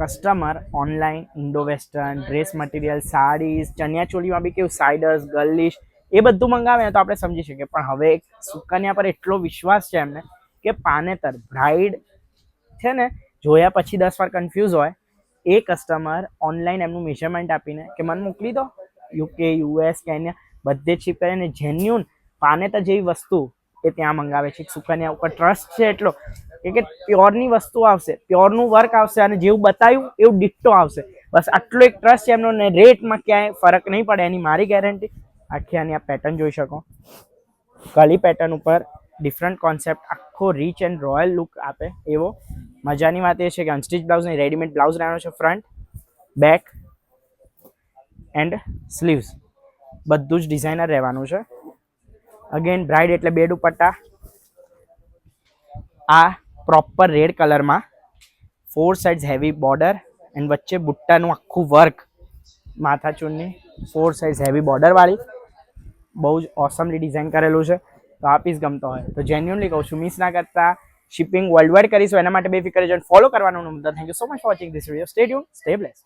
Customer online Indo western dress material saris ચણિયાચોળીમાં બી કેવું સાઇડર્સ ગર્લિશ એ બધું મંગાવે ને તો આપણે સમજી શકીએ, પણ હવે એક સુકન્યા પર એટલો વિશ્વાસ છે એમને કે પાનેતર બ્રાઇડ છે ને જોયા પછી 10 વાર કન્ફ્યુઝ હોય એ કસ્ટમર ઓનલાઈન એમનું મેઝરમેન્ટ આપીને કે મને મોકલી દો, યુકે યુએસ કેન્યા બધે જ શિપ કરીને જેન્યુન પાનેતર જેવી વસ્તુ એ ત્યાં મંગાવે છે. સુકન્યા ઉપર ટ્રસ્ટ છે એટલો કે પ્યોરની વસ્તુ આવશે, પ્યોરનું વર્ક આવશે અને જેવું બતાવ્યું એવું ડિટ્ટો આવશે. બસ આટલો એક ટ્રસ્ટ છે એમનો ને રેટમાં ક્યાંય ફરક નહીં પડે એની મારી ગેરંટી. આખી આની આ પેટર્ન જોઈ શકો, કલી પેટર્ન ઉપર ડિફરન્ટ કોન્સેપ્ટ, આખો રીચ એન્ડ રોયલ લુક આપે એવો. મજાની વાત એ છે કે અનસ્ટિચ બ્લાઉઝ નહીં, રેડીમેડ બ્લાઉઝ રહેવાનો છે. ફ્રન્ટ બેક એન્ડ સ્લીવ્સ બધું જ ડિઝાઇનર રહેવાનું છે. અગેન બ્રાઇડ એટલે બે દુપટ્ટા, આ પ્રોપર રેડ કલરમાં 4 સાઇડ્સ હેવી બોર્ડર એન્ડ વચ્ચે બુટ્ટાનું આખું વર્ક, માથા ચૂનની 4 સાઇડ્સ હેવી બોર્ડરવાળી બહુ જ ઓસમલી ડિઝાઇન કરેલું છે. તો આ પીસ ગમતો હોય તો જેન્યુઅનલી કહું છું મિસ ના કરતા. શિપિંગ વર્લ્ડ વાઇડ કરીશું એના માટે બેફિકર રહેજો, ફોલો કરવાનું number. Thank you so much for watching this video. Stay tune, stay blessed.